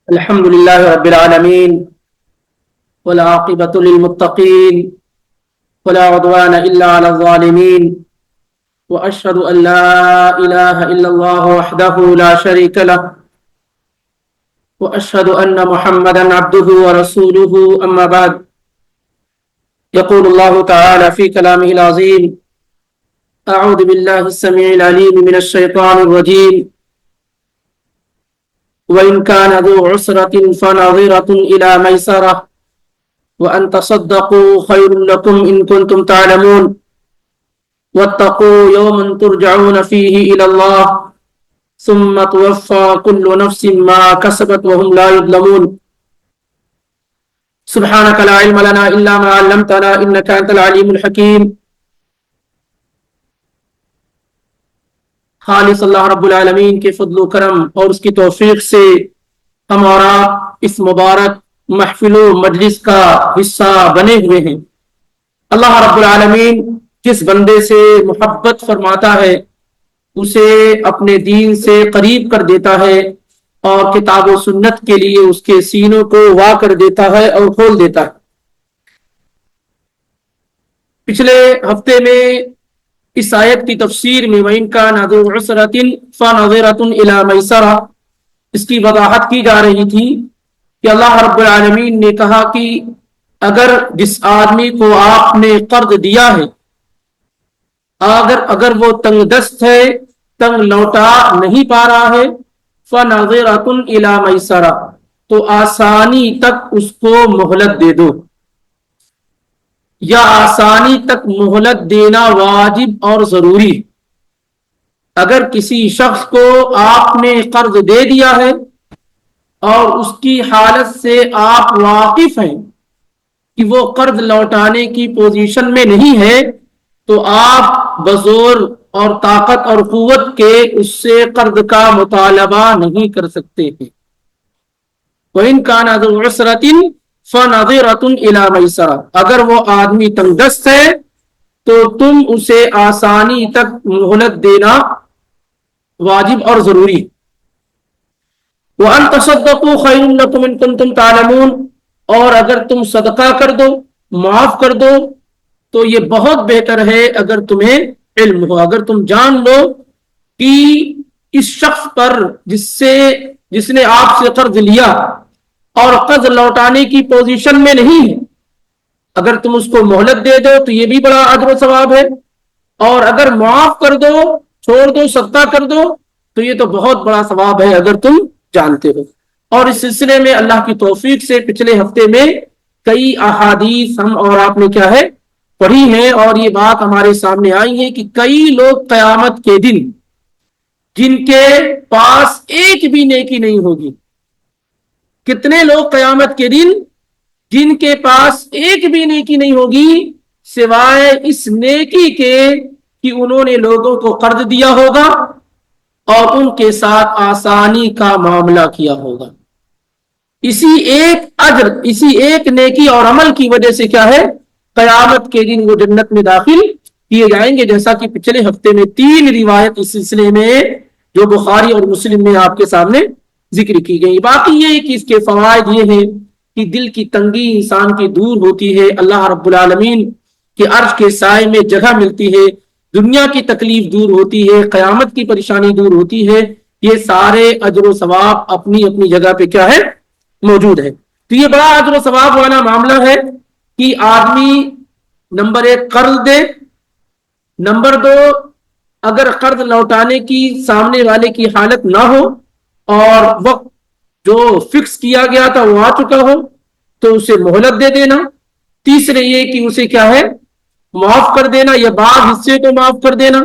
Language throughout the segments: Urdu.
الحمد لله رب العالمين والعاقبة للمتقين ولا عدوان إلا على الظالمين وأشهد أن لا إله إلا الله وحده لا شريك له وأشهد أن محمدا عبده ورسوله أما بعد يقول الله تعالى في كلامه العظيم أعوذ بالله السميع العليم من الشيطان الرجيم وإن كان ذو عسرة فنظرة إلى ميسرة وأن تصدقوا خير لكم إن كنتم تعلمون واتقوا يوما ترجعون فيه إلى الله ثم توفى كل نفس ما كسبت وهم لا يظلمون سبحانك لا علم لنا إلا ما علمتنا إنك أنت العليم الحكيم. خالص اللہ رب العالمین کے فضل و کرم اور اس کی توفیق سے ہم اور آپ اس مبارک محفل و مجلس کا حصہ بنے ہوئے ہیں. اللہ رب العالمین جس بندے سے محبت فرماتا ہے اسے اپنے دین سے قریب کر دیتا ہے اور کتاب و سنت کے لیے اس کے سینوں کو وا کر دیتا ہے اور کھول دیتا ہے. پچھلے ہفتے میں اس آیت کی تفسیر میں وَإِن كَانَ ذُو عُسْرَةٍ فَنَظِرَةٌ إِلَى مَيْسَرَةٍ اس کی وضاحت کی جا رہی تھی کہ اللہ رب العالمین نے کہا کہ اگر جس آدمی کو آپ نے قرض دیا ہے اگر وہ تنگ دست ہے، تنگ لوٹا نہیں پا رہا ہے، فَنَظِرَةٌ إِلَى مَيْسَرَةٍ تو آسانی تک اس کو مہلت دے دو، یا آسانی تک مہلت دینا واجب اور ضروری. اگر کسی شخص کو آپ نے قرض دے دیا ہے اور اس کی حالت سے آپ واقف ہیں کہ وہ قرض لوٹانے کی پوزیشن میں نہیں ہے تو آپ بزور اور طاقت اور قوت کے اس سے قرض کا مطالبہ نہیں کر سکتے ہیں. وَإِن كَانَ ذُو عُسْرَةٍ فَنَظِرَةٌ إِلَى مَيْسَرَةٍ اگر وہ آدمی تنگ دست ہے تو تم اسے آسانی تک مہلت دینا واجب اور ضروری. وَأَن تَصَدَّقُوا خَيْرٌ لَكُمْ إِن كُنتُمْ تَعْلَمُونَ اور اگر تم صدقہ کر دو، معاف کر دو تو یہ بہت بہتر ہے اگر تمہیں علم ہو، اگر تم جان لو کہ اس شخص پر جس نے آپ سے قرض لیا اور قرض لوٹانے کی پوزیشن میں نہیں ہے، اگر تم اس کو مہلت دے دو تو یہ بھی بڑا اجر و ثواب ہے، اور اگر معاف کر دو، چھوڑ دو، صدقہ کر دو تو یہ تو بہت بڑا ثواب ہے اگر تم جانتے ہو. اور اس سلسلے میں اللہ کی توفیق سے پچھلے ہفتے میں کئی احادیث ہم اور آپ نے کیا ہے پڑھی ہیں، اور یہ بات ہمارے سامنے آئی ہے کہ کئی لوگ قیامت کے دن جن کے پاس ایک بھی نیکی نہیں ہوگی، کتنے لوگ قیامت کے دن جن کے پاس ایک بھی نیکی نہیں ہوگی سوائے اس نیکی کے کہ انہوں نے لوگوں کو قرض دیا ہوگا اور ان کے ساتھ آسانی کا معاملہ کیا ہوگا. اسی ایک اجر، اسی ایک نیکی اور عمل کی وجہ سے کیا ہے قیامت کے دن وہ جنت میں داخل کیے جائیں گے، جیسا کہ پچھلے ہفتے میں 3 روایت اس سلسلے میں جو بخاری اور مسلم میں آپ کے سامنے ذکر کی گئی. باقی یہ کہ اس کے فوائد یہ ہیں کہ دل کی تنگی انسان کی دور ہوتی ہے، اللہ رب العالمین کے عرش کے سائے میں جگہ ملتی ہے، دنیا کی تکلیف دور ہوتی ہے، قیامت کی پریشانی دور ہوتی ہے. یہ سارے اجر و ثواب اپنی اپنی جگہ پہ کیا ہے موجود ہے. تو یہ بڑا اجر و ثواب والا معاملہ ہے کہ آدمی نمبر 1 قرض دے، نمبر 2 اگر قرض لوٹانے کی سامنے والے کی حالت نہ ہو اور وقت جو فکس کیا گیا تھا وہ آ چکا ہو تو اسے مہلت دے دینا. تیسرے یہ کہ اسے کیا ہے معاف کر دینا یا بعض حصے کو معاف کر دینا.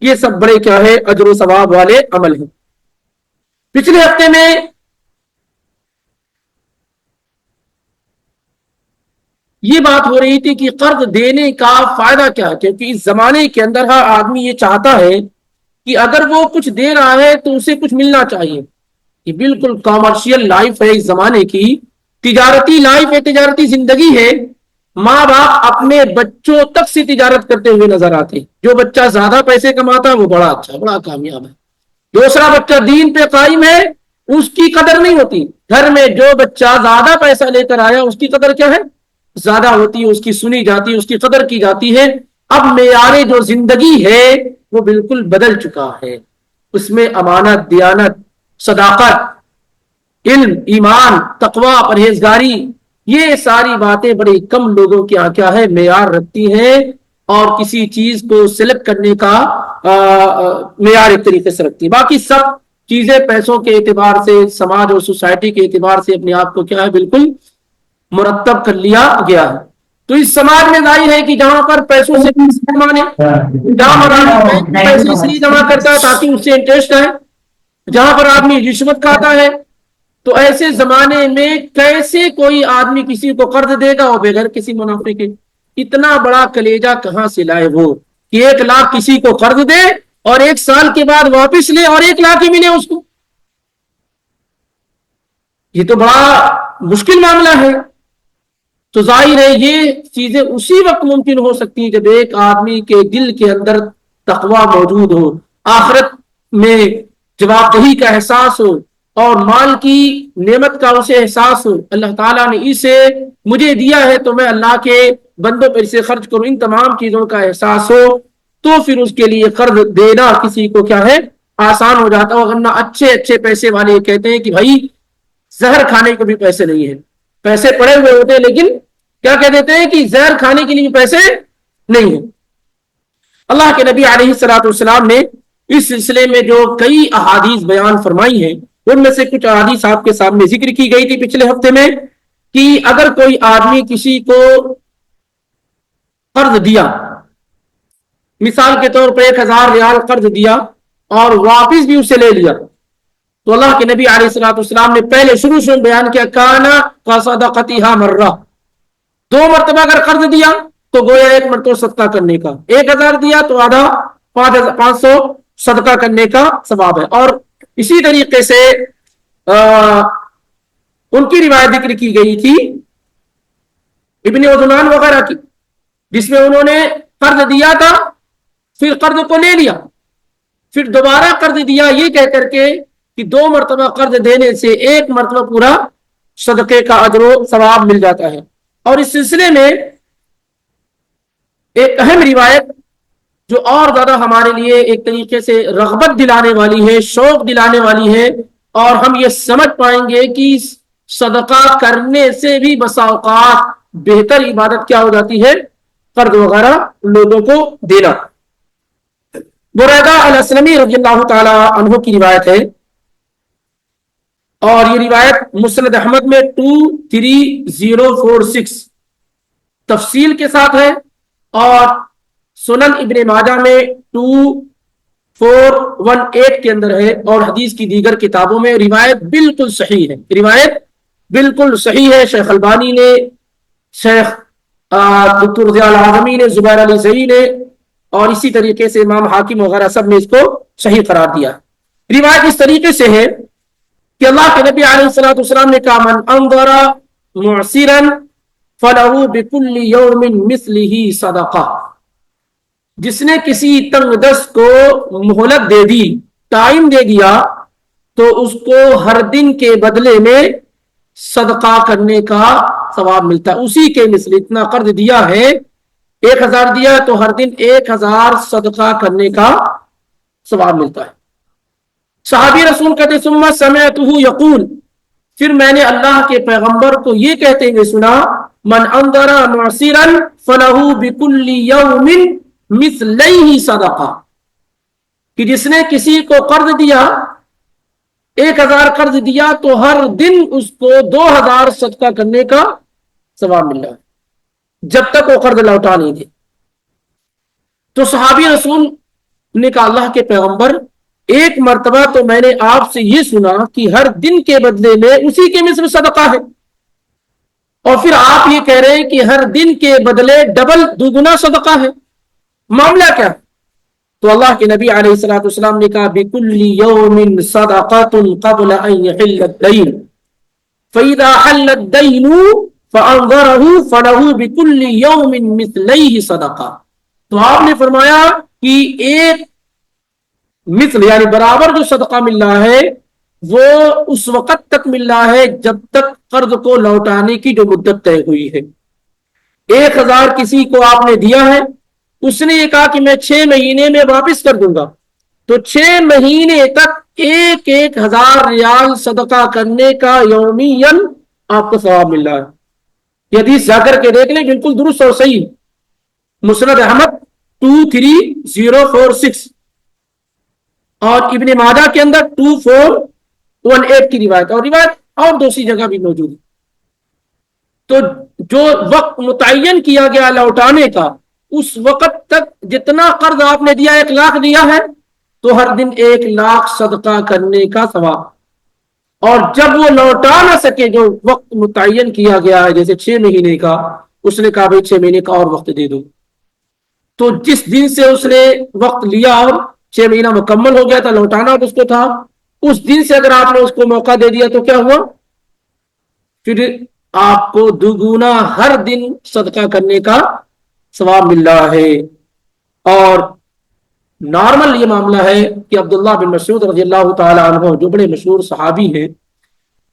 یہ سب بڑے کیا ہے اجر و ثواب والے عمل ہیں. پچھلے ہفتے میں یہ بات ہو رہی تھی کہ قرض دینے کا فائدہ کیا ہے، کیونکہ اس زمانے کے اندر ہر آدمی یہ چاہتا ہے کہ اگر وہ کچھ دے رہا ہے تو اسے کچھ ملنا چاہیے. یہ بالکل کامرشیل لائف ہے اس زمانے کی، تجارتی لائف ہے، تجارتی زندگی ہے. ماں باپ اپنے بچوں تک سے تجارت کرتے ہوئے نظر آتے. جو بچہ زیادہ پیسے کماتا ہے وہ بڑا اچھا، بڑا کامیاب ہے. دوسرا بچہ دین پہ قائم ہے اس کی قدر نہیں ہوتی. گھر میں جو بچہ زیادہ پیسہ لے کر آیا اس کی قدر کیا ہے؟ زیادہ ہوتی ہے، اس کی سنی جاتی ہے، اس کی قدر کی جاتی ہے. اب معیار جو زندگی ہے وہ بالکل بدل چکا ہے. اس میں امانت، دیانت، صداقت، علم، ایمان، تقوی، پرہیزگاری، یہ ساری باتیں بڑی کم لوگوں کے یہاں کیا ہے معیار رکھتی ہیں، اور کسی چیز کو سلیکٹ کرنے کا معیار ایک طریقے سے رکھتی ہے. باقی سب چیزیں پیسوں کے اعتبار سے، سماج اور سوسائٹی کے اعتبار سے اپنے آپ کو کیا ہے بالکل مرتب کر لیا گیا ہے. تو اس سماج میں ظاہر ہے کہ جہاں پر پیسوں سے کمانے، جہاں پر آدمی پیسے اس لیے جمع کرتا ہے تاکہ اس سے انٹرسٹ ہے، جہاں پر آدمی رشوت کھاتا ہے، تو ایسے زمانے میں کیسے کوئی آدمی کسی کو قرض دے گا اور بغیر کسی منافع کے؟ اتنا بڑا کلیجہ کہاں سے لائے وہ کہ 1 لاکھ کسی کو قرض دے اور 1 سال کے بعد واپس لے اور 1 لاکھ ہی ملے اس کو؟ یہ تو بڑا مشکل معاملہ ہے. تو ظاہر ہے یہ چیزیں اسی وقت ممکن ہو سکتی ہیں جب ایک آدمی کے دل کے اندر تقوی موجود ہو، آخرت میں جواب دہی کا احساس ہو، اور مال کی نعمت کا اسے احساس ہو. اللہ تعالیٰ نے اسے مجھے دیا ہے تو میں اللہ کے بندوں پر اسے خرچ کروں، ان تمام چیزوں کا احساس ہو تو پھر اس کے لیے قرض دینا کسی کو کیا ہے آسان ہو جاتا ہے. ورنہ اچھے اچھے پیسے والے کہتے ہیں کہ بھائی زہر کھانے کو بھی پیسے نہیں ہیں، پیسے پڑے ہوئے ہوتے ہیں لیکن کیا کہہ دیتے ہیں کہ زہر کھانے کے لیے پیسے نہیں ہیں. اللہ کے نبی علیہ الصلوۃ والسلام نے اس سلسلے میں جو کئی احادیث بیان فرمائی ہیں، ان میں سے کچھ احادیث آپ کے سامنے ذکر کی گئی تھی پچھلے ہفتے میں، کہ اگر کوئی آدمی کسی کو قرض دیا، مثال کے طور پر 1000 ریال قرض دیا اور واپس بھی اسے لے لیا، تو اللہ کے نبی علیہ الصلوۃ والسلام نے پہلے شروع سے بیان کیا کانا قصدقتها مرہ، 2 مرتبہ اگر قرض دیا تو گویا 1 مرتبہ صدقہ کرنے کا، 1000 دیا تو آدھا 500 صدقہ کرنے کا ثواب ہے. اور اسی طریقے سے ان کی روایت ذکر کی گئی تھی ابن عثمان وغیرہ کی، جس میں انہوں نے قرض دیا تھا، پھر قرض کو لے لیا، پھر دوبارہ قرض دیا یہ کہہ کر کے کہ 2 مرتبہ قرض دینے سے 1 مرتبہ پورا صدقے کا اجر و ثواب مل جاتا ہے. اور اس سلسلے میں ایک اہم روایت جو اور زیادہ ہمارے لیے ایک طریقے سے رغبت دلانے والی ہے، شوق دلانے والی ہے، اور ہم یہ سمجھ پائیں گے کہ صدقہ کرنے سے بھی بسا اوقات بہتر عبادت کیا ہو جاتی ہے؟ قرض وغیرہ لوگوں کو دینا. بریدہ الاسلمی رضی اللہ تعالی عنہ کی روایت ہے، اور یہ روایت مسند احمد میں 23046 تفصیل کے ساتھ ہے، اور سنن ابن ماجہ میں 2418 کے اندر ہے، اور حدیث کی دیگر کتابوں میں روایت بالکل صحیح ہے. روایت بالکل صحیح ہے. شیخ البانی نے، شیخ دکتر ضیاء العظمی نے، زبیر علی زئی نے، اور اسی طریقے سے امام حاکم وغیرہ سب نے اس کو صحیح قرار دیا. روایت اس طریقے سے ہے کہ اللہ کے نبی علیہ الصلوۃ والسلام نے کہا من انظر معسرا فلہ بکل یوم مثلہ صدقہ، جس نے کسی تنگ دست کو مہلت دے دی، ٹائم دے دیا، تو اس کو ہر دن کے بدلے میں صدقہ کرنے کا ثواب ملتا ہے. اسی کے مثل اتنا قرض دیا ہے، 1000 دیا تو ہر دن 1000 صدقہ کرنے کا ثواب ملتا ہے. صحابی رسول کہتے ثم سمعتہ یقول، پھر میں نے اللہ کے پیغمبر کو یہ کہتے ہوئے سنا من انظر معسرا فلہ بکل یوم مثلیہ صدقہ، کہ جس نے کسی کو قرض دیا، 1000 قرض دیا تو ہر دن اس کو 2000 صدقہ کرنے کا ثواب مل رہا ہے جب تک وہ قرض لوٹا نہیں دے. تو صحابی رسول نے کہا اللہ کے پیغمبر 1 مرتبہ تو میں نے آپ سے یہ سنا کہ ہر دن کے بدلے میں اسی کے مثل صدقہ ہے، اور پھر آپ یہ کہہ رہے ہیں کہ ہر دن کے بدلے ڈبل دوگنا صدقہ ہے، معاملہ کیا؟ تو اللہ کے نبی علیہ الصلوۃ والسلام نے کہا بکل یوم صدقۃ قبل ان یحل الدین فاذا حل الدین فانظره فله بكل یوم مثلیہ صدقہ. تو آپ نے فرمایا کہ ایک مثل یعنی برابر جو صدقہ مل رہا ہے وہ اس وقت تک مل رہا ہے جب تک قرض کو لوٹانے کی جو مدت طے ہوئی ہے. 1,000 کسی کو آپ نے دیا ہے, اس نے یہ کہا کہ میں 6 مہینے میں واپس کر دوں گا, تو 6 مہینے تک 1,000 ریال صدقہ کرنے کا یومیاً آپ کو ثواب مل رہا ہے. یہ حدیث جا کر کے دیکھ لیں, بالکل درست اور صحیح. مسند احمد 23046 اور ابن ماجہ کے اندر 2418 کی روایت, اور روایت اور دوسری جگہ بھی موجود ہے. تو جو وقت متعین کیا گیا لوٹانے کا, اس وقت تک جتنا قرض آپ نے دیا, 1 لاکھ دیا ہے, تو ہر دن 1 لاکھ صدقہ کرنے کا ثواب. اور جب وہ لوٹا نہ سکے جو وقت متعین کیا گیا ہے, جیسے 6 مہینے کا, اس نے کہا بھائی 6 مہینے کا اور وقت دے دو, تو جس دن سے اس نے وقت لیا اور 6 مہینہ مکمل ہو گیا تھا, لوٹانا اس کو تھا, اس دن سے اگر آپ نے اس کو موقع دے دیا تو کیا ہوا, پھر آپ کو دوگنا ہر دن صدقہ کرنے کا ثواب مل رہا ہے. اور نارمل یہ معاملہ ہے کہ عبداللہ بن مسعود رضی اللہ تعالی عنہ, جو بڑے مشہور صحابی ہیں,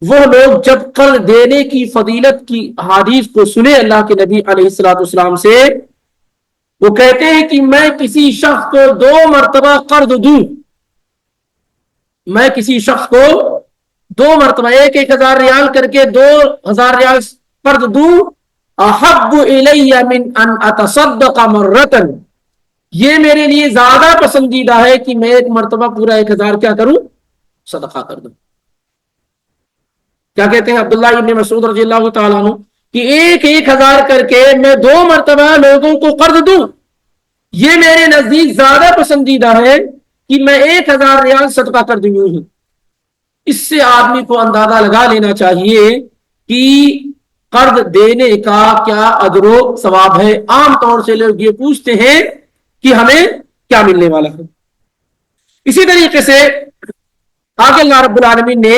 وہ لوگ جب قرض دینے کی فضیلت کی احادیث کو سنے اللہ کے نبی علیہ الصلوۃ والسلام سے, وہ کہتے ہیں کہ میں کسی شخص کو 2 مرتبہ قرض دوں, میں کسی شخص کو 2 مرتبہ 1,000 ریال کر کے 2,000 ریال قرض دوں, احب الی من ان اتصدق مرۃ, یہ میرے لیے زیادہ پسندیدہ ہے کہ میں 1 مرتبہ پورا 1,000 کیا کروں, صدقہ کر دوں. کیا کہتے ہیں عبداللہ ابن مسعود رضی اللہ تعالیٰ عنہ کہ 1,000 کر کے میں 2 مرتبہ لوگوں کو قرض دوں, یہ میرے نزدیک زیادہ پسندیدہ ہے کہ میں 1,000 ریال صدقہ کر دوں ہوں. اس سے آدمی کو اندازہ لگا لینا چاہیے کہ قرض دینے کا کیا اجر و ثواب ہے. عام طور سے لوگ یہ پوچھتے ہیں کہ ہمیں کیا ملنے والا ہے. اسی طریقے سے آگے اللہ رب العالمین نے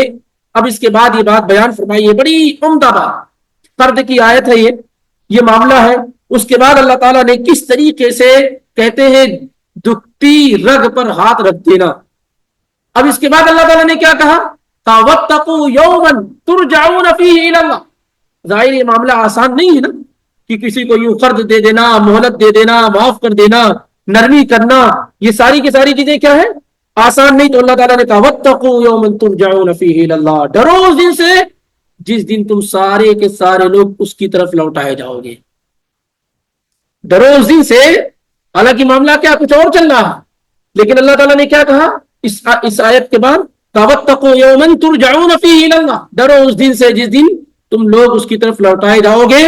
اب اس کے بعد یہ بات بیان فرمائی ہے, بڑی عمدہ بات, قرض کی آیت ہے, یہ معاملہ ہے. اس کے بعد اللہ تعالیٰ نے کس طریقے سے کہتے ہیں دکھتی رگ پر ہاتھ رکھ دینا. اب اس کے بعد اللہ تعالیٰ نے کیا کہا, وَاتَّقُوا يَوْمًا تُرْجَعُونَ فِيهِ إِلَى اللَّهِ. ظاہر یہ معاملہ آسان نہیں ہے نا, کہ کسی کو یوں قرض دے دینا, مہلت دے دینا, معاف کر دینا, نرمی کرنا, یہ ساری کی ساری چیزیں کیا ہے, آسان نہیں. تو اللہ تعالیٰ نے کہا وَاتَّقُوا يَوْمًا تُرْجَعُونَ فِيهِ إِلَى اللَّهِ, ڈرو اس دن سے جس دن تم سارے کے سارے لوگ اس کی طرف لوٹائے جاؤ گے. ڈرو اس دن سے, حالانکہ معاملہ کیا کچھ اور چل رہا, لیکن اللہ تعالیٰ نے کیا کہا اس آیت کے بعد, وَاتَّقُوا يَوْمًا تُرْجَعُونَ فِيهِ إِلَى اللَّهِ, ڈرو اس دن سے جس دن تم لوگ اس کی طرف لوٹائے جاؤ گے.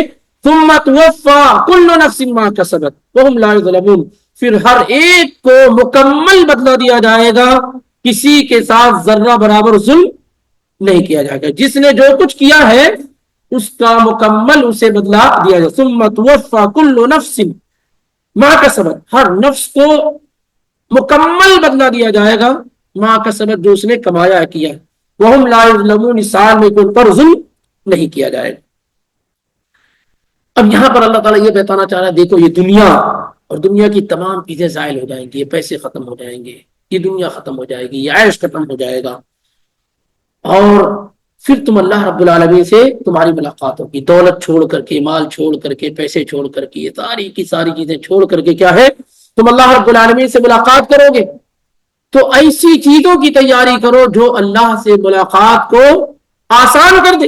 ثُمَّ تُوَفَّى كُلُّ نَفْسٍ مَا كَسَبَتْ وَهُمْ لَا يُظْلَمُونَ, پھر ہر ایک کو مکمل بدلہ دیا جائے گا, کسی کے ساتھ ذرہ برابر ظلم نہیں کیا جائے گا. جس نے جو کچھ کیا ہے اس کا مکمل اسے بدلہ دیا جائے. ثُمَّ تُوَفَّى كُلُّ نَفْسٍ مَا كَسَبَتْ, ہر نفس کو مکمل بدلہ دیا جائے گا, ما کسبت, جو اس نے کمایا کیا. وہم لا یظلمون, سال میں کوئی پر ظلم نہیں کیا جائے گا. اب یہاں پر اللہ تعالیٰ یہ بتانا چاہ رہا ہے, دیکھو یہ دنیا اور دنیا کی تمام چیزیں زائل ہو جائیں گی, یہ پیسے ختم ہو جائیں گے, یہ دنیا ختم ہو جائے گی, یہ عیش ختم ہو جائے گا, اور پھر تم اللہ رب العالمین سے تمہاری ملاقات ہوگی. دولت چھوڑ کر کے, مال چھوڑ کر کے, پیسے چھوڑ کر کے, یہ ساری کی ساری چیزیں چھوڑ کر کے کیا ہے, تم اللہ رب العالمین سے ملاقات کرو گے. تو ایسی چیزوں کی تیاری کرو جو اللہ سے ملاقات کو آسان کر دے,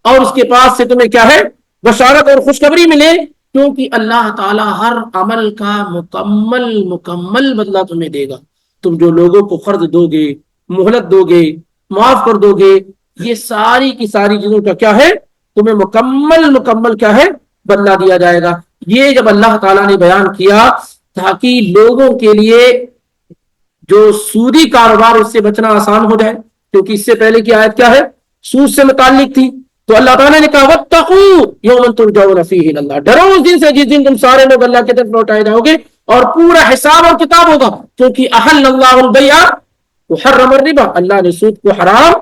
اور اس کے پاس سے تمہیں کیا ہے, بشارت اور خوشخبری ملے, کیونکہ اللہ تعالیٰ ہر عمل کا مکمل بدلہ تمہیں دے گا. تم جو لوگوں کو قرض دو گے, مہلت دو گے, معاف کر دو گے, یہ ساری کی ساری چیزوں کا کیا ہے, تمہیں مکمل کیا ہے, بدلہ دیا جائے گا. یہ جب اللہ تعالیٰ نے بیان کیا تاکہ لوگوں کے لیے جو سودی کاروبار اس سے بچنا آسان ہو جائے, کیونکہ اس سے پہلے کی آیت کیا ہے, سود سے متعلق تھی. تو اللہ تعالیٰ نے کہا وَاتَّقُوا يَوْمًا تُرْجَعُونَ فِيهِ إِلَى اللَّهِ, ڈرو اس دن سے جس دن تم سارے لوگ اللہ کی طرف لوٹائے جاؤ گے, اور پورا حساب اور کتاب ہوگا. کیونکہ أَحَلَّ اللَّهُ الْبَيْعَ وَحَرَّمَ الرِّبَا, اللہ نے سود کو حرام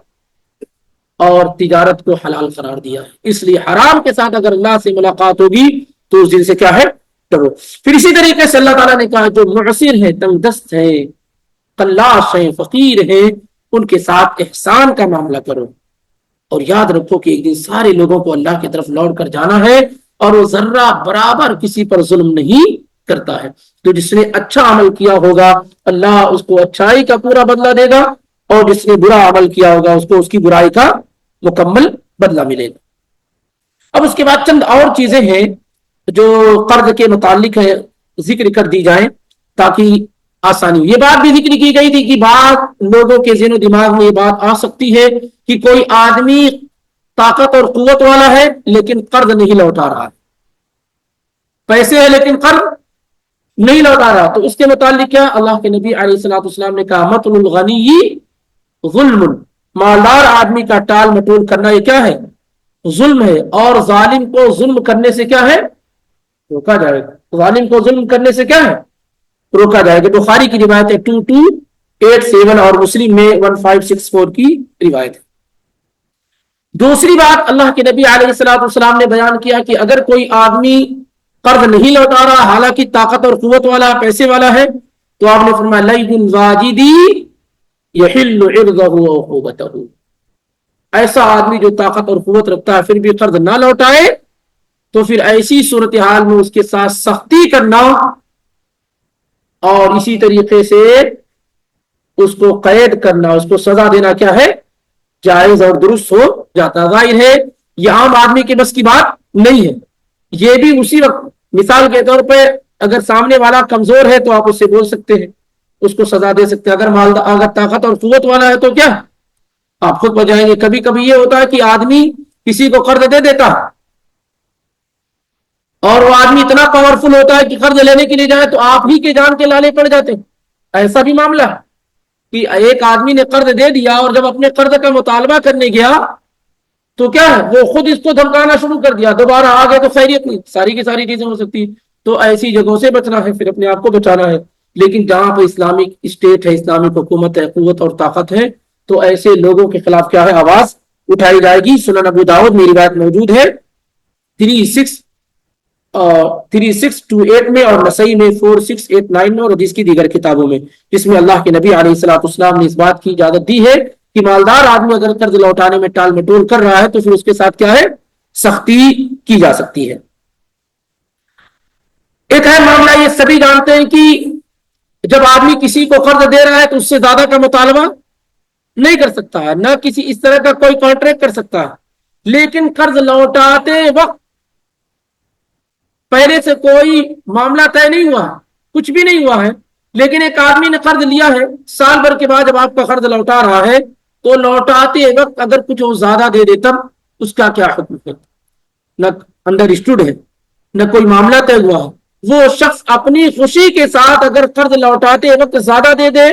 اور تجارت کو حلال قرار دیا ہے. اس لیے حرام کے ساتھ اگر اللہ سے ملاقات ہوگی تو اس دن سے کیا ہے, ڈرو. پھر اسی طریقے سے اللہ تعالیٰ نے کہا جو معسر ہے, تنگ دست ہے, قلاش ہیں, فقیر ہیں, ان کے ساتھ احسان کا معاملہ کرو، اور یاد رکھو کہ ایک دن سارے لوگوں کو اللہ کی طرف لوٹ کر جانا ہے، اور وہ ذرہ برابر کسی پر ظلم نہیں کرتا ہے۔ تو جس نے اچھا عمل کیا ہوگا اللہ اس کو اچھائی کا پورا بدلہ دے گا، اور جس نے برا عمل کیا ہوگا اس کو اس کی برائی کا مکمل بدلہ ملے گا۔ اب اس کے بعد چند اور چیزیں ہیں جو قرض کے متعلق ہے ذکر کر دی جائیں تاکہ آسانی ہو۔ یہ بات بھی ذکر کی گئی تھی کہ بعض لوگوں کے ذہن و دماغ میں یہ بات آ سکتی ہے کہ کوئی آدمی طاقت اور قوت والا ہے لیکن قرض نہیں لوٹا رہا، پیسے ہے لیکن قرض نہیں لوٹا رہا، تو اس کے متعلق کیا اللہ کے نبی علیہ الصلوۃ والسلام نے کہا مطل الغنی ظلم، مالدار آدمی کا ٹال مٹول کرنا یہ کیا ہے؟ ظلم ہے، اور ظالم کو ظلم کرنے سے کیا ہے؟ روکا جائے گا۔ ظالم کو ظلم کرنے سے کیا ہے؟ روکا جائے گا۔ بخاری کی روایت ہے 2287 اور مسلم میں 1564 کی روایت ہے۔ دوسری بات اللہ کے نبی علیہ الصلوۃ والسلام نے بیان کیا کہ اگر کوئی آدمی قرض نہیں لوٹا رہا حالانکہ طاقت اور قوت والا پیسے والا ہے تو آپ نے فرمایا لید الواجدی یحل عرضہ وعقوبتہ، ایسا آدمی جو طاقت اور قوت رکھتا ہے پھر بھی قرض نہ لوٹائے تو پھر ایسی صورتحال میں اس کے ساتھ سختی کرنا اور اسی طریقے سے اس کو قید کرنا، اس کو سزا دینا کیا ہے؟ جائز اور درست ہو جاتا۔ ظاہر ہے یہ عام آدمی کے بس کی بات نہیں ہے، یہ بھی اسی وقت مثال کے طور پہ اگر سامنے والا کمزور ہے تو آپ اس سے بول سکتے ہیں، اس کو سزا دے سکتے ہیں۔ اگر طاقت اور قوت والا ہے تو کیا آپ خود بجائیں گے۔ کبھی کبھی یہ ہوتا ہے کہ آدمی کسی کو قرض دے دیتا اور وہ آدمی اتنا پاورفل ہوتا ہے کہ قرض لینے کے لیے جائے تو آپ ہی کے جان کے لالے پڑ جاتے ہیں۔ ایسا بھی معاملہ ہے کہ ایک آدمی نے قرض دے دیا اور جب اپنے قرض کا مطالبہ کرنے گیا تو کیا ہے وہ خود اس کو دھمکانا شروع کر دیا، دوبارہ آ گئے تو خیریت نہیں، ساری کی ساری چیزیں ہو سکتی۔ تو ایسی جگہوں سے بچنا ہے، پھر اپنے آپ کو بچانا ہے۔ لیکن جہاں پہ اسلامک اسٹیٹ ہے، اسلامک حکومت ہے، قوت اور طاقت ہے، تو ایسے لوگوں کے خلاف کیا ہے؟ آواز اٹھائی جائے گی۔ سنن ابو داؤد میں روایت موجود ہے 3628 میں اور نسائی میں 4689 میں اور حدیث کی دیگر کتابوں میں، جس میں اللہ کے نبی علیہ الصلوۃ والسلام نے اس بات کی اجازت دی ہے کہ مالدار آدمی اگر قرض لوٹانے میں ٹال مٹول کر رہا ہے تو پھر اس کے ساتھ کیا ہے؟ سختی کی جا سکتی ہے۔ ایک ہے معاملہ یہ سبھی جانتے ہیں کہ جب آدمی کسی کو قرض دے رہا ہے تو اس سے زیادہ کا مطالبہ نہیں کر سکتا ہے، نہ کسی اس طرح کا کوئی کانٹریکٹ کر سکتا ہے۔ لیکن قرض لوٹاتے وقت پہلے سے کوئی معاملہ طے نہیں ہوا، کچھ بھی نہیں ہوا ہے، لیکن ایک آدمی نے قرض لیا ہے، سال بھر کے بعد جب آپ کا قرض لوٹا رہا ہے تو لوٹاتے وقت اگر کچھ وہ زیادہ دے دیتا اس کا کیا حکم ہے؟ نہ انڈرسٹوڈ ہے، نہ کوئی معاملہ طے ہوا ہے۔ وہ شخص اپنی خوشی کے ساتھ اگر قرض لوٹاتے وقت زیادہ دے دے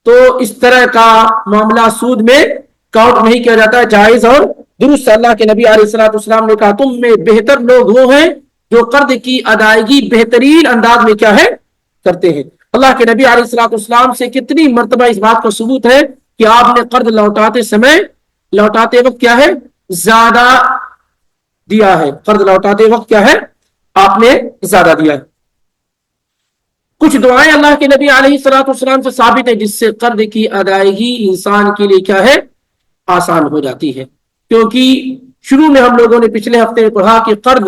تو اس طرح کا معاملہ سود میں کاؤنٹ نہیں کیا جاتا ہے، جائز اور درست۔ اللہ کے نبی علیہ الصلوۃ والسلام نے کہا تم میں بہتر لوگ وہ ہیں جو قرض کی ادائیگی بہترین انداز میں کیا ہے؟ کرتے ہیں۔ اللہ کے نبی علیہ الصلوۃ والسلام سے کتنی مرتبہ اس بات کا ثبوت ہے کہ آپ نے قرض لوٹاتے وقت کیا ہے؟ زیادہ دیا ہے۔ قرض لوٹاتے وقت کیا ہے؟ آپ نے زیادہ دیا ہے۔ کچھ دعائیں اللہ کے نبی علیہ الصلوۃ والسلام سے ثابت ہے جس سے قرض کی ادائیگی انسان کے لیے کیا ہے؟ آسان ہو جاتی ہے۔ کیونکہ شروع میں ہم لوگوں نے پچھلے ہفتے میں پڑھا کہ قرض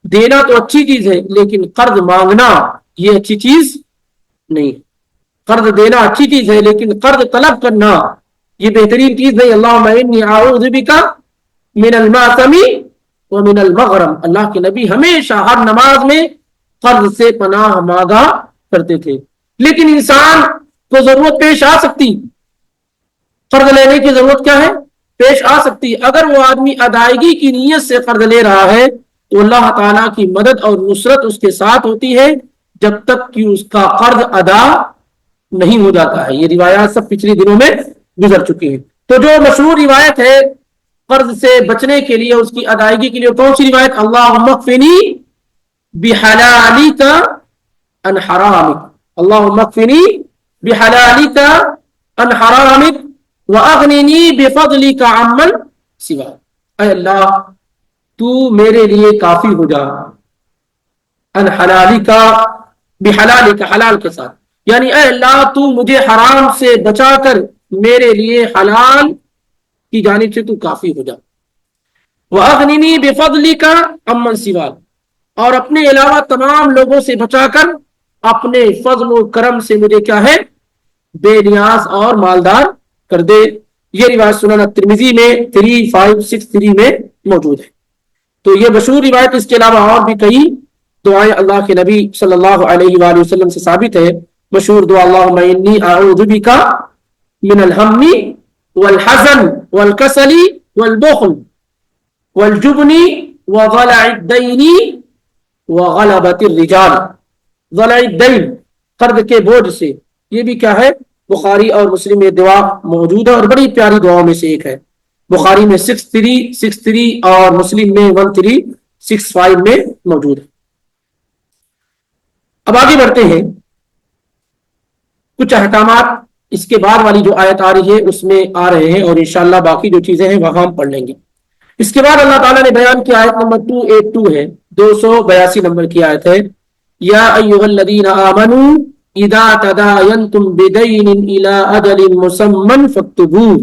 دینا تو اچھی چیز ہے لیکن قرض مانگنا یہ اچھی چیز نہیں۔ قرض دینا اچھی چیز ہے لیکن قرض طلب کرنا یہ بہترین چیز نہیں۔ اللہم انی اعوذ بک من المأثم ومن المغرم، اللہ کے نبی ہمیشہ ہر نماز میں قرض سے پناہ مانگا کرتے تھے۔ لیکن انسان کو ضرورت پیش آ سکتی، قرض لینے کی ضرورت کیا ہے؟ پیش آ سکتی۔ اگر وہ آدمی ادائیگی کی نیت سے قرض لے رہا ہے تو اللہ تعالیٰ کی مدد اور نصرت اس کے ساتھ ہوتی ہے جب تک کہ اس کا قرض ادا نہیں ہو جاتا ہے۔ یہ روایات سب پچھلے دنوں میں گزر چکی ہیں۔ تو جو مشہور روایت ہے قرض سے بچنے کے لیے، اس کی ادائیگی کے لیے، کون سی روایت؟ اللہم اکفنی بحلالک عن حرامک، اللہم اکفنی بحلالک عن حرامک واغننی بفضلک عمن سواک، اے اللہ تو میرے لیے کافی ہو جا، ان حلالک بحلالک، حلال کے ساتھ، یعنی اے اللہ تو مجھے حرام سے بچا کر میرے لیے حلال کی جانب سے تو کافی ہو جا. وَأَغْنِنِي بِفَضْلِكَ عَمَّنْ سِوَاكَ، اور اپنے علاوہ تمام لوگوں سے بچا کر اپنے فضل و کرم سے مجھے کیا ہے، بے نیاز اور مالدار کر دے. یہ روایت سنن ترمذی میں 3563 میں موجود ہے. تو یہ مشہور روایت، اس کے علاوہ اور بھی کئی دعائیں اللہ کے نبی صلی اللہ علیہ وآلہ وسلم سے ثابت ہے. مشہور دعا اللہم انی اعوذ بک من الہم والحزن والکسل والبخل والجبن وضلع الدین وغلبۃ الرجال. ضلع الدین، قرض کے بوجھ سے. یہ بھی کیا ہے، بخاری اور مسلم میں دعا موجود ہے اور بڑی پیاری دعاؤں میں سے ایک ہے. بخاری میں 6363 اور مسلم میں 1365 میں موجود ہے. اب آگے بڑھتے ہیں. کچھ احکامات اس کے بعد والی جو آیت آ رہی ہے اس میں آ رہے ہیں، اور انشاءاللہ باقی جو چیزیں ہیں وہاں ہم پڑھ لیں گے. اس کے بعد اللہ تعالیٰ نے بیان کی آیت نمبر 282 ہے، 282 نمبر کی آیت ہے. یا ایھا الذین آمنوا اذا تداینتم بدین الی اجل مسمى فاکتبوہ.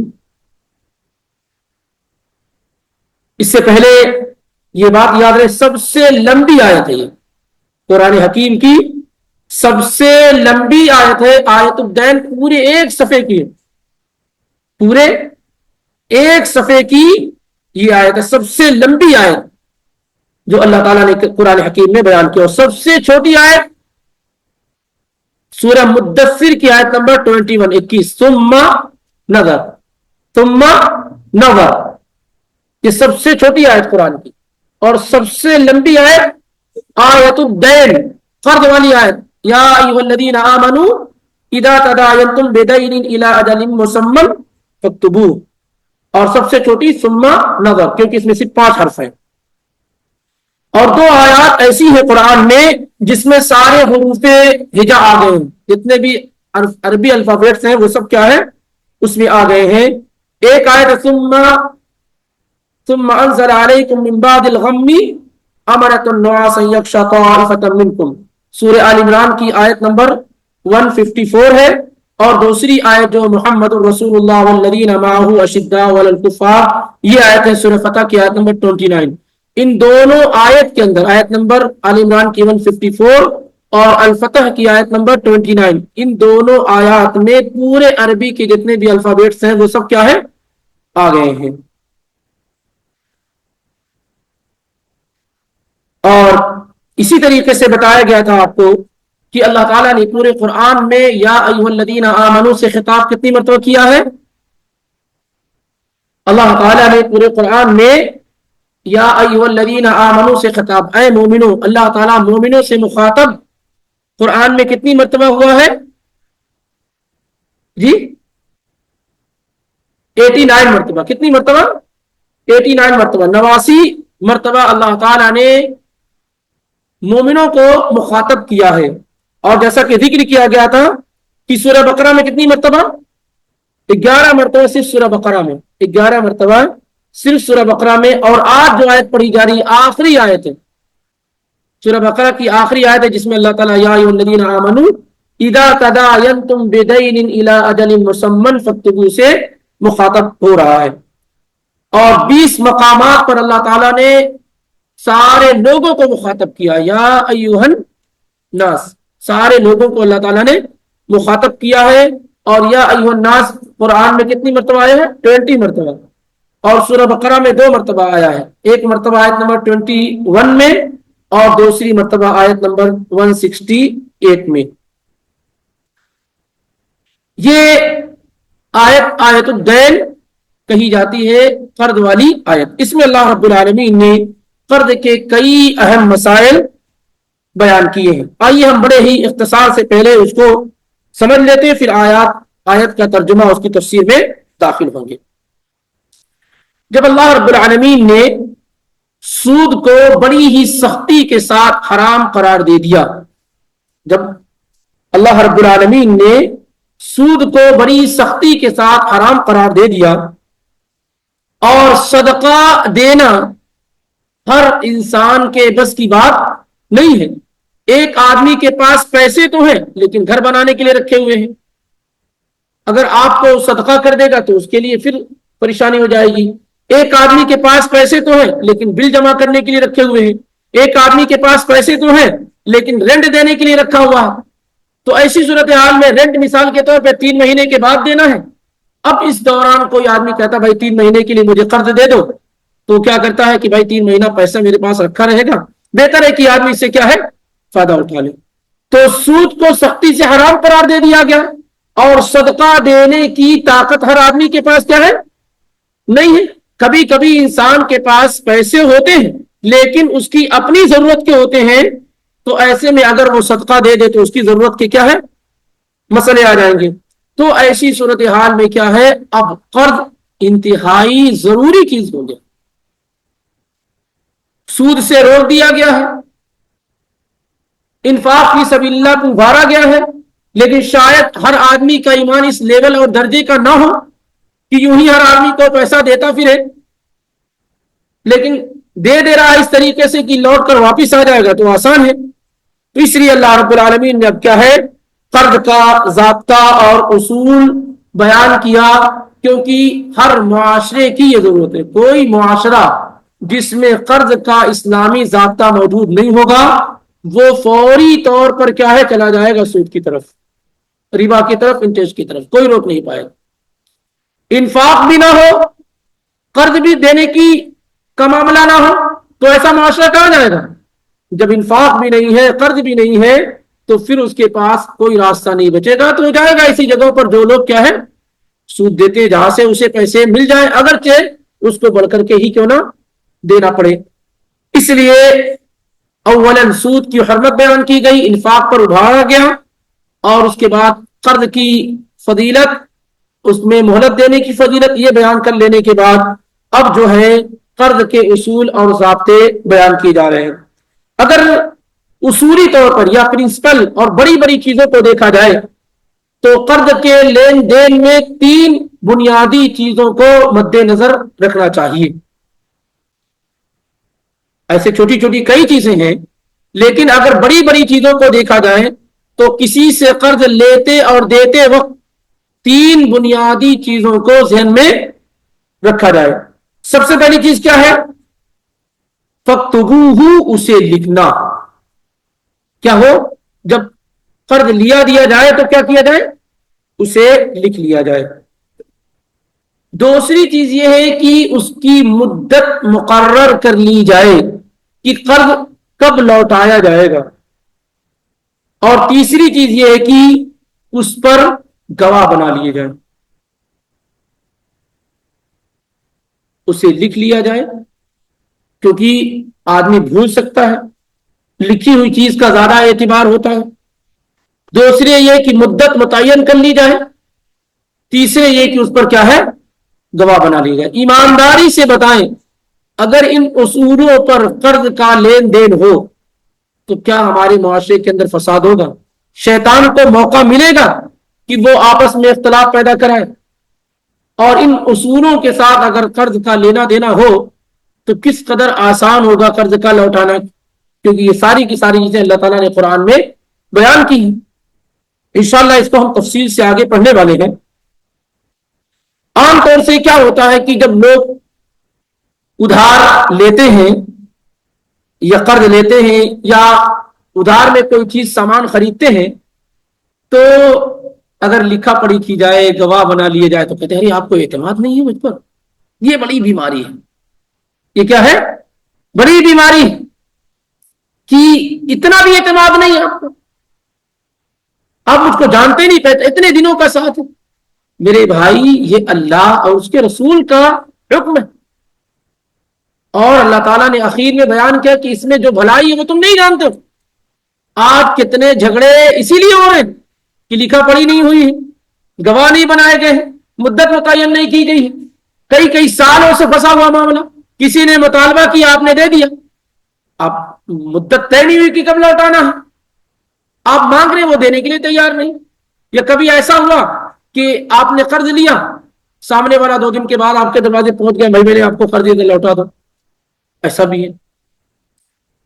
اس سے پہلے یہ بات یاد رہے، سب سے لمبی آیت ہے یہ، قرآن حکیم کی سب سے لمبی آیت ہے. آیت الدین پورے ایک صفحے کی ہے، پورے ایک صفحے کی یہ آیت ہے، سب سے لمبی آیت جو اللہ تعالیٰ نے قرآن حکیم میں بیان کی. اور سب سے چھوٹی آیت سورہ مدثر کی آیت نمبر 21 ثم نظر، ثم نظر. یہ سب سے چھوٹی آیت قرآن کی، اور سب سے لمبی آیت آیت الدین، قرض والی آیت. یا ایھا الذین آمنوا اذا تداینتم بدین الی اجل مسمى فاکتبوہ. اور سب سے چھوٹی ثم نظر، کیونکہ اس میں صرف 5 حرف ہیں. اور 2 آیات ایسی ہیں قرآن میں جس میں سارے حروف ہجا آ گئے ہیں، جتنے بھی عربی الفابیٹس ہیں وہ سب کیا ہے، اس میں آ گئے ہیں. ایک آیت ثم انزل علیکم من بعد الغم امنۃ النعاس یغشی طائفۃ منکم. سورہ آل عمران کی آیت نمبر 154 ہے. اور دوسری آیت جو محمد الرسول اللہ والذین معہ اشداء علی الکفار، یہ آیت ہے سورہ فتح کی آیت نمبر 29. ان دونوں آیت کے اندر، آیت نمبر آل عمران کی 154 اور الفتح کی آیت نمبر 29، ان دونوں آیات میں پورے عربی کے جتنے بھی الفابیٹس ہیں وہ سب کیا ہے، آ گئے ہیں. اور اسی طریقے سے بتایا گیا تھا آپ کو کہ اللہ تعالیٰ نے پورے قرآن میں یا ایھا الذین آمنوا سے خطاب کتنی مرتبہ کیا ہے؟ اللہ تعالیٰ نے پورے قرآن میں یا ایھا الذین آمنوا سے خطاب، اے مومنو. اللہ تعالیٰ مومنوں سے مخاطب قرآن میں کتنی مرتبہ ہوا ہے جی؟ 89 مرتبہ. کتنی مرتبہ؟ 89 مرتبہ. 89 مرتبہ اللہ تعالیٰ نے مومنوں کو مخاطب کیا ہے. اور جیسا کہ ذکر کیا گیا تھا کہ سورہ بقرہ میں کتنی مرتبہ؟ 11 مرتبہ صرف سورہ بقرہ میں، 11 مرتبہ صرف سورہ بقرہ میں. اور آج جو آیت پڑھی جا رہی آخری آیت ہے، سورہ بقرہ کی آخری آیت ہے جس میں اللہ تعالیٰ یا ایھا الذین آمنوا اذا تداینتم بدین الی اجل مسمى فاکتبوہ سے مخاطب ہو رہا ہے. اور 20 مقامات پر اللہ تعالیٰ نے سارے لوگوں کو مخاطب کیا. یا ایھا الناس، سارے لوگوں کو اللہ تعالیٰ نے مخاطب کیا ہے. اور یا ایھا الناس قرآن میں کتنی مرتبہ آیا ہے؟ 20 مرتبہ. اور سورہ بقرہ میں 2 مرتبہ آیا ہے، ایک مرتبہ آیت نمبر 21 میں اور دوسری مرتبہ آیت نمبر 168 میں. یہ آیت آیت الدین کہی جاتی ہے، قرض والی آیت. اس میں اللہ رب العالمین نے قرض کے کئی اہم مسائل بیان کیے ہیں. آئیے ہم بڑے ہی اختصار سے پہلے اس کو سمجھ لیتے ہیں، پھر آیت کا ترجمہ اس کی تفسیر میں داخل ہوں گے. جب اللہ رب العالمین نے سود کو بڑی ہی سختی کے ساتھ حرام قرار دے دیا، جب اللہ رب العالمین نے سود کو بڑی سختی کے ساتھ حرام قرار دے دیا، اور صدقہ دینا ہر انسان کے بس کی بات نہیں ہے. ایک آدمی کے پاس پیسے تو ہیں لیکن گھر بنانے کے لیے رکھے ہوئے ہیں، اگر آپ کو صدقہ کر دے گا تو اس کے لیے پھر پریشانی ہو جائے گی. ایک آدمی کے پاس پیسے تو ہیں لیکن بل جمع کرنے کے لیے رکھے ہوئے ہیں, ایک آدمی کے پاس پیسے تو ہیں لیکن رینٹ دینے کے لیے رکھا ہوا ہے. تو ایسی صورتحال میں رینٹ مثال کے طور پہ 3 مہینے کے بعد دینا ہے. اب اس دوران کوئی آدمی کہتا بھائی 3 مہینے کے لیے مجھے قرض دے دو, تو کیا کرتا ہے کہ بھائی 3 مہینہ پیسہ میرے پاس رکھا رہے گا, بہتر ہے کہ آدمی سے کیا ہے فائدہ اٹھا لے. تو سود کو سختی سے حرام قرار دے دیا گیا, اور صدقہ دینے کی طاقت ہر آدمی کے پاس کیا ہے نہیں ہے. کبھی کبھی انسان کے پاس پیسے ہوتے ہیں لیکن اس کی اپنی ضرورت کے ہوتے ہیں, تو ایسے میں اگر وہ صدقہ دے دے تو اس کی ضرورت کے کیا ہے مسئلے آ جائیں گے. تو ایسی صورتحال میں کیا ہے, اب قرض انتہائی ضروری چیز ہو گیا, سود سے روک دیا گیا ہے, انفاق فی سبیل اللہ کو ابھارا گیا ہے. لیکن شاید ہر آدمی کا ایمان اس لیول اور درجے کا نہ ہو کہ یوں ہی ہر آدمی کو پیسہ دیتا پھرے, لیکن دے رہا ہے اس طریقے سے کہ لوٹ کر واپس آ جائے گا تو آسان ہے. تو اس لیے اللہ رب العالمین نے اب کیا ہے قرض کا ضابطہ اور اصول بیان کیا, کیونکہ ہر معاشرے کی یہ ضرورت ہے. کوئی معاشرہ جس میں قرض کا اسلامی ضابطہ موجود نہیں ہوگا وہ فوری طور پر کیا ہے چلا جائے گا سود کی طرف, ربا کی طرف, انٹرسٹ کی طرف, کوئی روک نہیں پائے گا. انفاق بھی نہ ہو, قرض بھی دینے کی کا معاملہ نہ ہو, تو ایسا معاشرہ کہاں جائے گا. جب انفاق بھی نہیں ہے, قرض بھی نہیں ہے, تو پھر اس کے پاس کوئی راستہ نہیں بچے گا, تو جائے گا ایسی جگہوں پر جو لوگ کیا ہے سود دیتے ہیں, جہاں سے اسے پیسے مل جائیں اگرچہ اس کو بڑھ کر کے ہی کیوں نہ دینا پڑے. اس لیے اولاً سود کی حرمت بیان کی گئی, انفاق پر ابھارا گیا, اور اس کے بعد قرض کی فضیلت, اس میں مہلت دینے کی فضیلت, یہ بیان کر لینے کے بعد اب جو ہے قرض کے اصول اور ضابطے بیان کیے جا رہے ہیں. اگر اصولی طور پر یا پرنسپل اور بڑی بڑی چیزوں کو دیکھا جائے تو قرض کے لین دین میں 3 بنیادی چیزوں کو مد نظر رکھنا چاہیے. ایسے چھوٹی چھوٹی کئی چیزیں ہیں, لیکن اگر بڑی بڑی چیزوں کو دیکھا جائے تو کسی سے قرض لیتے اور دیتے وقت 3 بنیادی چیزوں کو ذہن میں رکھا جائے. سب سے پہلی چیز کیا ہے, فَاكْتُبُوهُ, اسے لکھنا. کیا ہو, جب قرض لیا دیا جائے تو کیا کیا جائے, اسے لکھ لیا جائے. دوسری چیز یہ ہے کہ اس کی مدت مقرر کر لی جائے کہ قرض کب لوٹایا جائے گا. اور تیسری چیز یہ ہے کہ اس پر گواہ بنا لیے جائیں, اسے لکھ لیا جائے, کیونکہ آدمی بھول سکتا ہے, لکھی ہوئی چیز کا زیادہ اعتبار ہوتا ہے. دوسرے یہ کہ مدت متعین کر لی جائے, تیسرے یہ کہ اس پر کیا ہے گواہ بنا لی جائے. ایمانداری سے بتائیں, اگر ان اصولوں پر قرض کا لین دین ہو تو کیا ہمارے معاشرے کے اندر فساد ہوگا؟ شیطان کو موقع ملے گا کہ وہ آپس میں اختلاف پیدا کرائے. اور ان اصولوں کے ساتھ اگر قرض کا لینا دینا ہو تو کس قدر آسان ہوگا قرض کا لوٹانا, کیونکہ یہ ساری کی ساری چیزیں اللہ تعالیٰ نے قرآن میں بیان کی ہیں. انشاءاللہ اس کو ہم تفصیل سے آگے پڑھنے والے ہیں. عام طور سے کیا ہوتا ہے کہ جب لوگ ادھار لیتے ہیں یا قرض لیتے ہیں یا ادھار میں کوئی چیز سامان خریدتے ہیں تو اگر لکھا پڑھی کی جائے, گواہ بنا لیے جائے تو کہتے ہیں آپ کو اعتماد نہیں ہے مجھ پر. یہ بڑی بیماری ہے. یہ کیا ہے, بڑی بیماری کہ اتنا بھی اعتماد نہیں ہے آپ کو, آپ مجھ کو جانتے نہیں, پہتے اتنے دنوں کا ساتھ ہے. میرے بھائی یہ اللہ اور اس کے رسول کا حکم ہے, اور اللہ تعالیٰ نے اخیر میں بیان کیا کہ اس میں جو بھلائی ہے وہ تم نہیں جانتے. آج کتنے جھگڑے اسی لیے ہو رہے ہیں کہ لکھا پڑھی نہیں ہوئی ہے, گواہ نہیں بنائے گئے ہیں, مدت متعین نہیں کی گئی ہے, کئی سالوں سے پھنسا ہوا معاملہ. کسی نے مطالبہ کیا, آپ نے دے دیا, اب مدت طے نہیں ہوئی کہ کب لوٹانا ہے, آپ مانگ رہے ہیں وہ دینے کے لیے تیار نہیں. یا کبھی ایسا ہوا کہ آپ نے قرض لیا, سامنے والا 2 دن کے بعد آپ کے دروازے پہنچ گیا, بھائی میں نے آپ کو قرض دیا لوٹا دو, ایسا بھی ہے.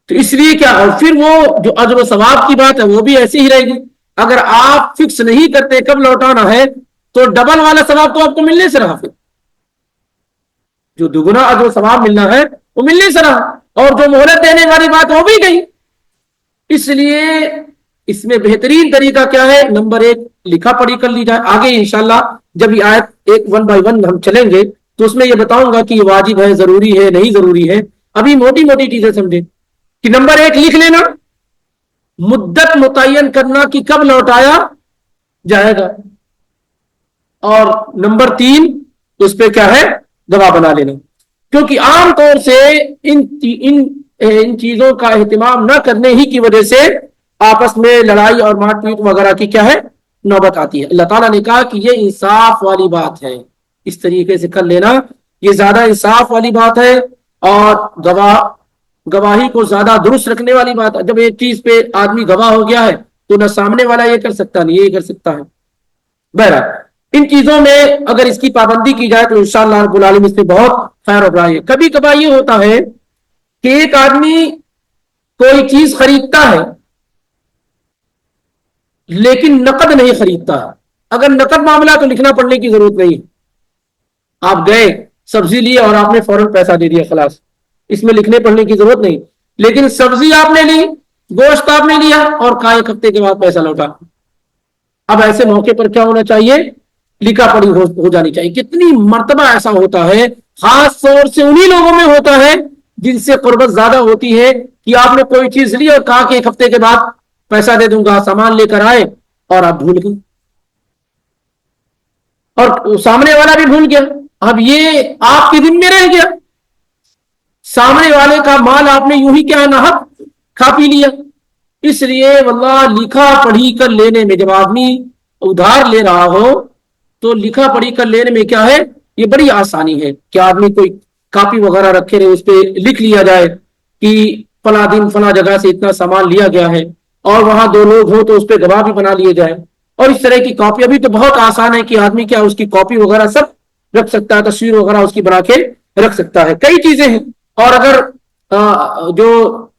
تو اس لیے کیا, اور پھر وہ جو اجر و ثواب کی بات ہے وہ بھی ایسی ہی رہے گی. اگر آپ فکس نہیں کرتے کب لوٹانا ہے تو ڈبل والا ثواب تو آپ کو ملنے سے رہا، پھر جو دگنا اجر و ثواب ملنا ہے وہ ملنے سے رہا، اور جو مہلت دینے والی بات ہو بھی گئی۔ اس لیے اس میں بہترین طریقہ کیا ہے؟ نمبر ایک، لکھا پڑھی کر لی جائے۔ آگے انشاءاللہ جب یہ آیت ایک 1 بائی 1 ہم چلیں گے تو اس میں یہ بتاؤں گا کہ یہ واجب ہے، ضروری ہے، نہیں ضروری ہے۔ ابھی موٹی موٹی چیزیں سمجھیں کہ نمبر ایک لکھ لینا، مدت متعین کرنا کہ کب لوٹایا جائے گا، اور نمبر 3 اس پہ کیا ہے؟ گواہ بنا لینا، کیونکہ عام طور سے ان چیزوں کا اہتمام نہ کرنے ہی کی وجہ سے آپس میں لڑائی اور مار پیٹ وغیرہ کی کیا ہے؟ نوبت آتی ہے۔ اللہ تعالیٰ نے کہا کہ یہ انصاف والی بات ہے، اس طریقے سے کر لینا، یہ زیادہ انصاف والی بات ہے، اور گواہی کو زیادہ درست رکھنے والی بات ہے۔ جب ایک چیز پہ آدمی گواہ ہو گیا ہے تو نہ سامنے والا یہ کر سکتا نہیں یہ کر سکتا ہے۔ بہرحال ان چیزوں میں اگر اس کی پابندی کی جائے تو انشاءاللہ رب العالمین اس سے بہت خیر و برائی ہے۔ کبھی کبھار یہ ہوتا ہے کہ ایک آدمی کوئی چیز خریدتا ہے لیکن نقد نہیں خریدتا ہے۔ اگر نقد معاملہ تو لکھنا پڑھنے کی ضرورت نہیں، آپ گئے سبزی لیے اور آپ نے فوراً پیسہ دے دیا، خلاص، اس میں لکھنے پڑھنے کی ضرورت نہیں۔ لیکن سبزی آپ نے لی، گوشت آپ نے لیا اور کہا 1 ہفتے کے بعد پیسہ لوٹا۔ اب ایسے موقع پر کیا ہونا چاہیے؟ لکھا پڑھی ہو جانی چاہیے۔ کتنی مرتبہ ایسا ہوتا ہے، خاص طور سے انہی لوگوں میں ہوتا ہے جن سے قربت زیادہ ہوتی ہے، کہ آپ نے کوئی چیز لی اور کہا کہ 1 ہفتے کے بعد پیسہ دے دوں گا، سامان لے کر آئے اور آپ بھول گئے، اور سامنے والا بھی بھول گیا۔ اب یہ آپ کے ذمہ رہ گیا، سامنے والے کا مال آپ نے یوں ہی کیا ناحق کھا پی لیا۔ اس لیے واللہ لکھا پڑھی کر لینے میں، جب آدمی ادھار لے رہا ہو تو لکھا پڑھی کر لینے میں کیا ہے؟ یہ بڑی آسانی ہے کہ آدمی کوئی کاپی وغیرہ رکھے رہے، اس پہ لکھ لیا جائے کہ فلاں دن فلاں جگہ سے اتنا سامان لیا گیا ہے، اور وہاں 2 لوگ ہو تو اس پہ گواہ بھی بنا لیے جائے۔ اور اس طرح کی کاپی ابھی تو بہت آسان ہے کہ آدمی کیا اس کی کاپی وغیرہ سب رکھ سکتا ہے، تصویر وغیرہ اس کی بنا کے رکھ سکتا ہے، کئی چیزیں ہیں۔ اور اگر جو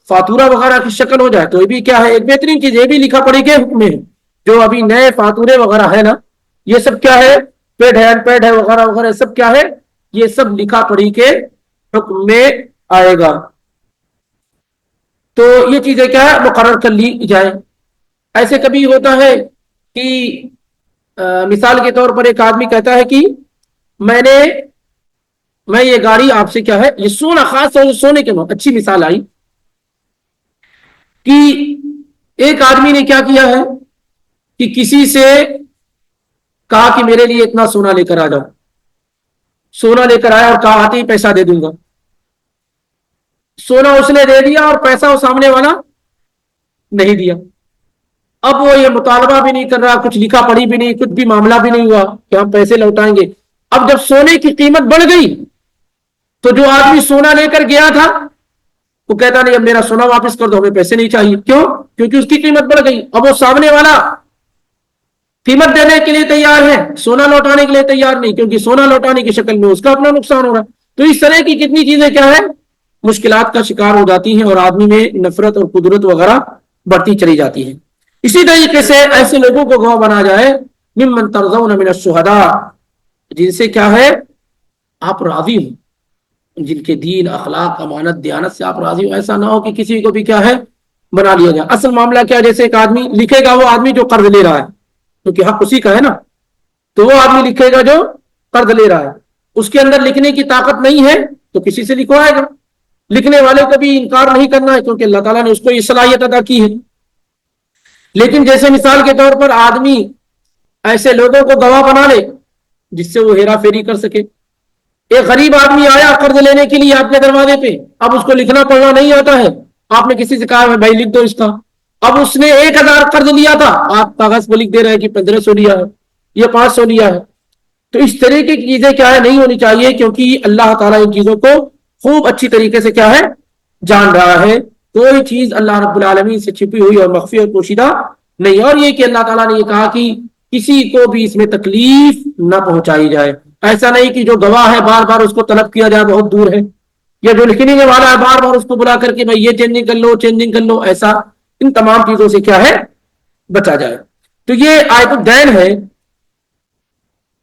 فاتورہ وغیرہ کی شکل ہو جائے تو یہ بھی کیا ہے؟ ایک بہترین چیز، یہ بھی لکھا پڑھی کے حکم میں ہے۔ جو ابھی نئے فاتورے وغیرہ ہے نا، یہ سب کیا ہے؟ پیڈ ہے، ان پیڈ ہے وغیرہ وغیرہ، سب کیا ہے؟ یہ سب لکھا پڑھی کے حکم میں آئے گا۔ تو یہ چیزیں کیا ہے؟ مقرر کر لی جائے۔ ایسے کبھی ہوتا ہے کہ مثال کے طور پر ایک آدمی کہتا ہے کہ میں یہ گاڑی آپ سے کیا ہے، یہ سونا، خاص طور سے سونے کے موقع اچھی مثال آئی کہ ایک آدمی نے کیا کیا ہے کہ کسی سے کہا کہ میرے لیے اتنا سونا لے کر آ جاؤ، سونا لے کر آیا اور کہا آتے ہی پیسہ دے دوں گا۔ سونا اس نے دے دیا اور پیسہ وہ سامنے والا نہیں دیا۔ اب وہ یہ مطالبہ بھی نہیں کر رہا، کچھ لکھا پڑھی بھی نہیں، کچھ بھی معاملہ بھی نہیں ہوا کہ ہم پیسے لوٹائیں گے۔ اب جب سونے کی قیمت بڑھ گئی تو جو آدمی سونا لے کر گیا تھا وہ کہتا نہیں اب میرا سونا واپس کر دو، ہمیں پیسے نہیں چاہیے۔ کیوں؟ کیونکہ اس کی قیمت بڑھ گئی۔ اب وہ سامنے والا قیمت دینے کے لیے تیار ہے، سونا لوٹانے کے لیے تیار نہیں، کیونکہ سونا لوٹانے کی شکل میں اس کا اپنا نقصان ہو رہا ہے۔ تو اس طرح کی کتنی چیزیں کیا ہے؟ مشکلات کا شکار ہو جاتی ہیں، اور آدمی میں نفرت اور قدرت وغیرہ بڑھتی چلی جاتی ہے۔ اسی طریقے سے ایسے لوگوں کو گواہ بنا جائے ممن ترضون من الشہداء، جن سے کیا ہے؟ آپ راضی ہو، جن کے دین، اخلاق، امانت، دیانت سے آپ راضی ہو۔ ایسا نہ ہو کہ کسی کو بھی کیا ہے بنا لیا جائے۔ اصل معاملہ کیا؟ جیسے ایک آدمی لکھے گا، وہ آدمی جو قرض لے رہا ہے، کیونکہ حق اسی کا ہے نا، تو وہ آدمی لکھے گا جو قرض لے رہا ہے، اس کے اندر لکھنے کی طاقت نہیں ہے تو کسی سے لکھوائے گا۔ لکھنے والے کو بھی انکار نہیں کرنا ہے کیونکہ اللہ تعالیٰ نے اس کو یہ صلاحیت عطا کی ہے۔ لیکن جیسے مثال کے طور پر آدمی ایسے لوگوں کو گواہ بنا لے جس سے وہ ہیرا پھیری کر سکے۔ ایک غریب آدمی آیا قرض لینے کے لیے آپ کے دروازے پہ، اب اس کو لکھنا پڑھنا نہیں آتا ہے، آپ نے کسی سے کہا بھائی لکھ دو اس کا، اب اس نے 1000 قرض لیا تھا، آپ کاغذ پہ لکھ دے رہے ہیں کہ 1500 لیا ہے یا 500 لیا ہے۔ تو اس طرح کی چیزیں کیا ہے؟ نہیں ہونی چاہیے، کیونکہ اللہ تعالیٰ ان چیزوں کو خوب اچھی طریقے سے کیا ہے جان رہا ہے۔ کوئی چیز اللہ رب العالمین سے چھپی ہوئی اور مخفی اور پوشیدہ نہیں۔ اور یہ کہ اللہ تعالیٰ نے یہ کہا کہ کسی کو بھی اس میں تکلیف نہ پہنچائی جائے۔ ایسا نہیں کہ جو گواہ ہے بار بار اس کو طلب کیا جائے، بہت دور ہے، یا جو لکھنے والا ہے بار بار اس کو بلا کر کے بھائی یہ چینجنگ کر لو، چینجنگ کر لو، ایسا ان تمام چیزوں سے کیا ہے بچا جائے۔ تو یہ آیت الدین ہے